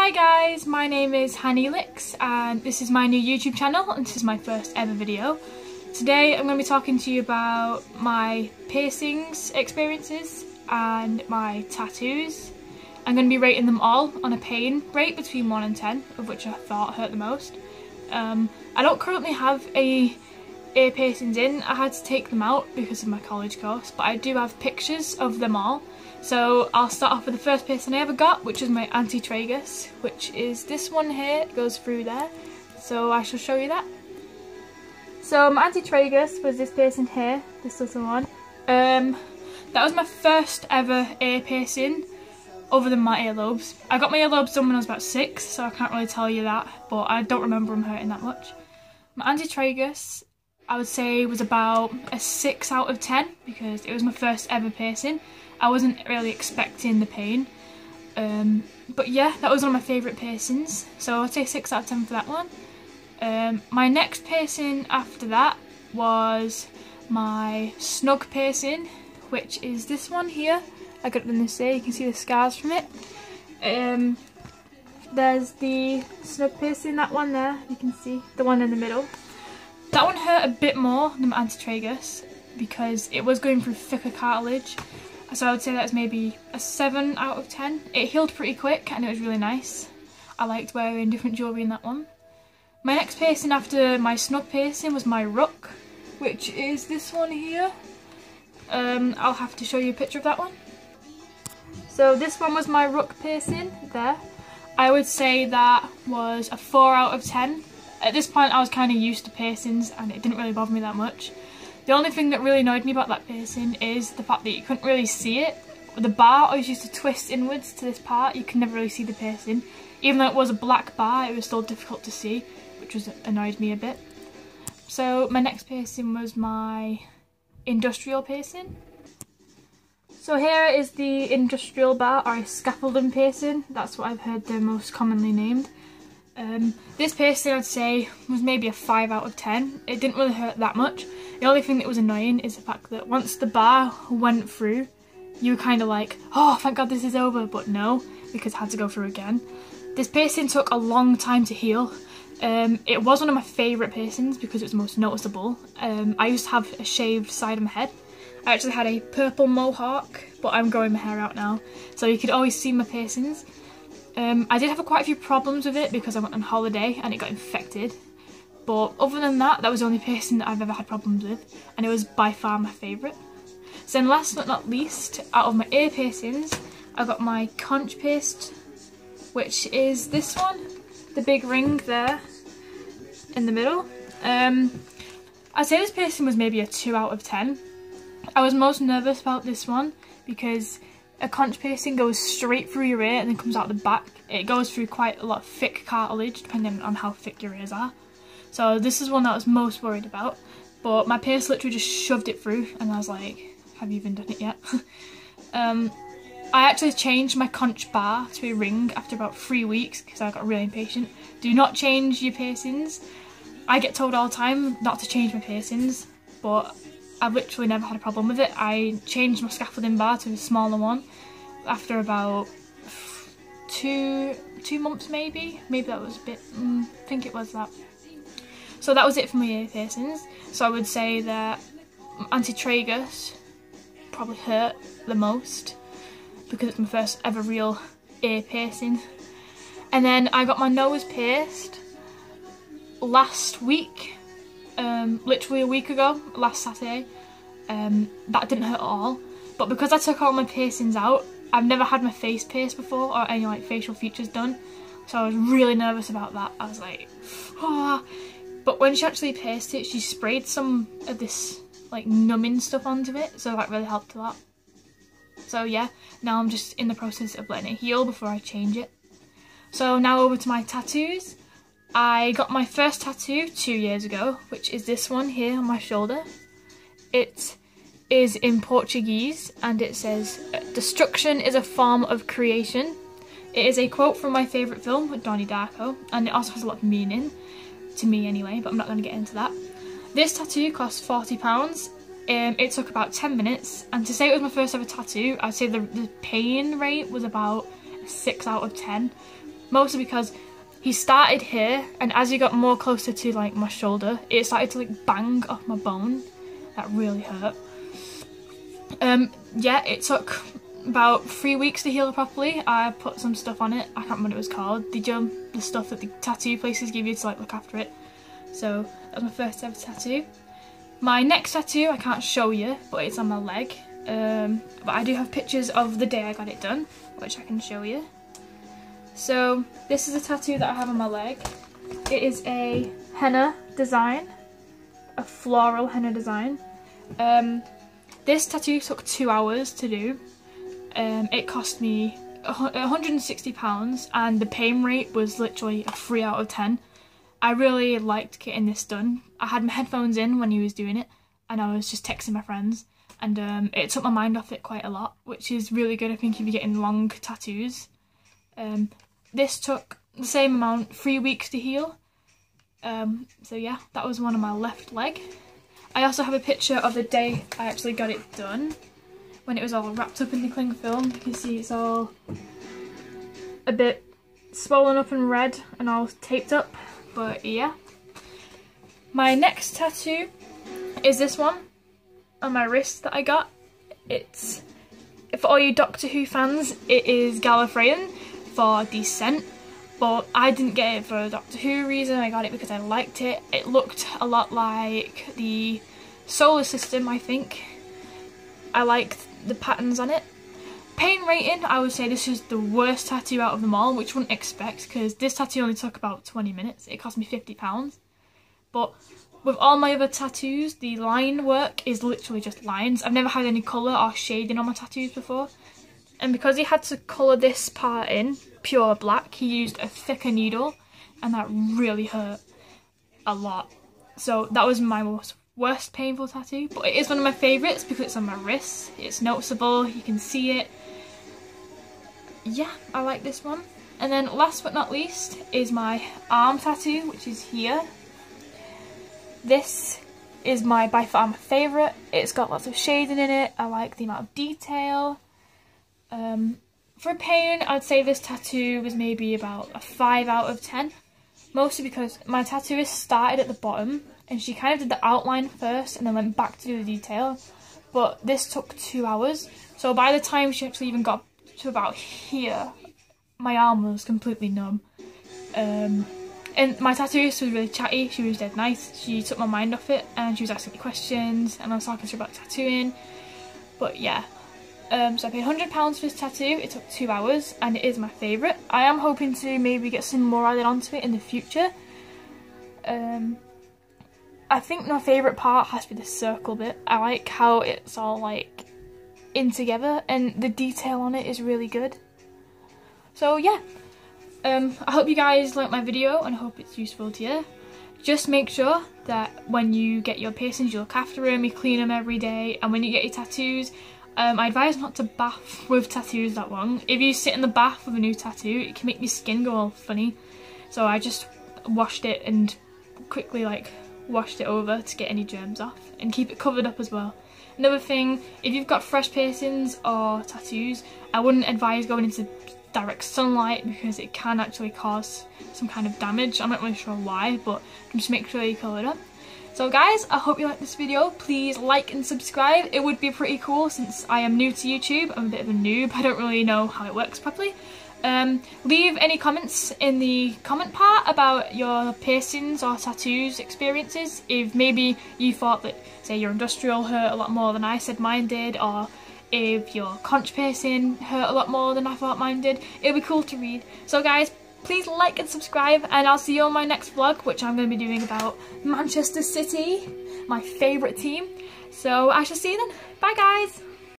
Hi guys, my name is Hanelix and this is my new YouTube channel and this is my first ever video. Today I'm going to be talking to you about my piercings experiences and my tattoos. I'm going to be rating them all on a pain rate between 1 and 10, of which I thought hurt the most. I don't currently have ear piercings in. I had to take them out because of my college course, but I do have pictures of them all. So I'll start off with the first piercing I ever got, which is my anti-tragus, which is this one here. It goes through there, so I shall show you that. So my anti-tragus was this piercing here, this little one. That was my first ever ear piercing, other than my earlobes. I got my earlobes done when I was about 6, so I can't really tell you that, but I don't remember them hurting that much. My anti-tragus, I would say, was about a 6 out of 10 because it was my first ever piercing. I wasn't really expecting the pain, but yeah, that was one of my favourite piercings, so I'd say 6 out of 10 for that one. My next piercing after that was my snug piercing, which is this one here. I got it in this day, you can see the scars from it. There's the snug piercing, that one there, you can see, the one in the middle. That one hurt a bit more than my anti-tragus because it was going through thicker cartilage. So I would say that was maybe a 7 out of 10. It healed pretty quick and it was really nice. I liked wearing different jewellery in that one. My next piercing after my snug piercing was my rook, which is this one here. I'll have to show you a picture of that one. So this one was my rook piercing there. I would say that was a 4 out of 10. At this point I was kind of used to piercings and it didn't really bother me that much. The only thing that really annoyed me about that piercing is the fact that you couldn't really see it. The bar always used to twist inwards to this part, you could never really see the piercing. Even though it was a black bar, it was still difficult to see, which annoyed me a bit. So my next piercing was my industrial piercing. So here is the industrial bar, or a scaffolding piercing, that's what I've heard they're most commonly named. This piercing I'd say was maybe a 5 out of 10. It didn't really hurt that much. The only thing that was annoying is the fact that once the bar went through, you were kind of like, oh thank god this is over, but no, because it had to go through again. This piercing took a long time to heal. It was one of my favourite piercings because it was the most noticeable. I used to have a shaved side of my head. I actually had a purple mohawk, but I'm growing my hair out now, so you could always see my piercings. I did have quite a few problems with it because I went on holiday and it got infected, but other than that, that was the only piercing that I've ever had problems with, and it was by far my favourite. So then last but not least, out of my ear piercings, I got my conch pierced, which is this one, the big ring there in the middle. I'd say this piercing was maybe a 2 out of 10. I was most nervous about this one because a conch piercing goes straight through your ear and then comes out the back. It goes through quite a lot of thick cartilage depending on how thick your ears are. So this is one that I was most worried about, but my pierce literally just shoved it through and I was like, have you even done it yet? I actually changed my conch bar to a ring after about 3 weeks because I got really impatient. Do not change your piercings. I get told all the time not to change my piercings, but I've literally never had a problem with it. I changed my scaffolding bar to a smaller one after about 2 months maybe. Maybe that was a bit, I think it was that. So that was it for my ear piercings. So I would say that anti-tragus probably hurt the most because it's my first ever real ear piercing. And then I got my nose pierced last week. Literally a week ago, last Saturday. That didn't hurt at all, but because I took all my piercings out, I've never had my face pierced before or any like facial features done, so I was really nervous about that. I was like, oh. But when she actually pierced it, she sprayed some of this like numbing stuff onto it, so that really helped a lot. So yeah, now I'm just in the process of letting it heal before I change it. So now over to my tattoos. I got my first tattoo 2 years ago, which is this one here on my shoulder. It is in Portuguese and it says, "Destruction is a form of creation." It is a quote from my favourite film, Donnie Darko, and it also has a lot of meaning, to me anyway, but I'm not going to get into that. This tattoo cost £40. It took about 10 minutes, and to say it was my first ever tattoo, I'd say the pain rate was about a 6 out of 10. mostly because he started here, and as he got more closer to like my shoulder, it started to like bang off my bone. That really hurt. Yeah, it took about 3 weeks to heal properly. I put some stuff on it. I can't remember what it was called. The stuff that the tattoo places give you to like look after it. So that was my first ever tattoo. My next tattoo I can't show you, but it's on my leg. But I do have pictures of the day I got it done, which I can show you. So this is a tattoo that I have on my leg. It is a henna design, a floral henna design. This tattoo took 2 hours to do. It cost me £160, and the pain rate was literally a 3 out of 10. I really liked getting this done. I had my headphones in when he was doing it, and I was just texting my friends, and it took my mind off it quite a lot, which is really good I think if you're getting long tattoos. This took the same amount, 3 weeks to heal. So yeah, that was one on my left leg. I also have a picture of the day I actually got it done, when it was all wrapped up in the cling film. You can see it's all a bit swollen up and red and all taped up, but yeah. My next tattoo is this one on my wrist that I got. It's, for all you Doctor Who fans, it is Gallifreyan for Descent, but I didn't get it for a Doctor Who reason. I got it because I liked it. It looked a lot like the solar system, I think. I liked the patterns on it. Pain rating, I would say this is the worst tattoo out of them all, which you wouldn't expect because this tattoo only took about 20 minutes. It cost me £50. But with all my other tattoos, the line work is literally just lines. I've never had any colour or shading on my tattoos before. And because he had to colour this part in pure black, he used a thicker needle, and that really hurt a lot. So that was my worst painful tattoo, but it is one of my favourites because it's on my wrist. It's noticeable, you can see it. Yeah, I like this one. And then last but not least is my arm tattoo, which is here. This is by far my favourite. It's got lots of shading in it. I like the amount of detail. For pain, I'd say this tattoo was maybe about a 5 out of 10. Mostly because my tattooist started at the bottom and she kind of did the outline first and then went back to do the detail. But this took 2 hours. So by the time she actually even got to about here, my arm was completely numb. And my tattooist was really chatty. She was dead nice. She took my mind off it and she was asking me questions and I was talking to her about tattooing. But yeah. So I paid £100 for this tattoo. It took 2 hours and it is my favourite. I am hoping to maybe get some more added onto it in the future. I think my favourite part has to be the circle bit. I like how it's all like in together and the detail on it is really good. So yeah, I hope you guys liked my video and I hope it's useful to you. Just make sure that when you get your piercings you look after them, you clean them every day, and when you get your tattoos, I advise not to bath with tattoos that long. If you sit in the bath with a new tattoo, it can make your skin go all funny. So I just washed it and quickly like washed it over to get any germs off and keep it covered up as well. Another thing, if you've got fresh piercings or tattoos, I wouldn't advise going into direct sunlight because it can actually cause some kind of damage. I'm not really sure why, but just make sure you cover it up. So guys, I hope you liked this video. Please like and subscribe. It would be pretty cool since I am new to YouTube. I'm a bit of a noob. I don't really know how it works properly. Leave any comments in the comment part about your piercings or tattoos experiences. If maybe you thought that, say, your industrial hurt a lot more than I said mine did, or if your conch piercing hurt a lot more than I thought mine did. It would be cool to read. So guys, please like and subscribe, and I'll see you on my next vlog, which I'm going to be doing about Manchester City, my favourite team. So I shall see you then. Bye guys!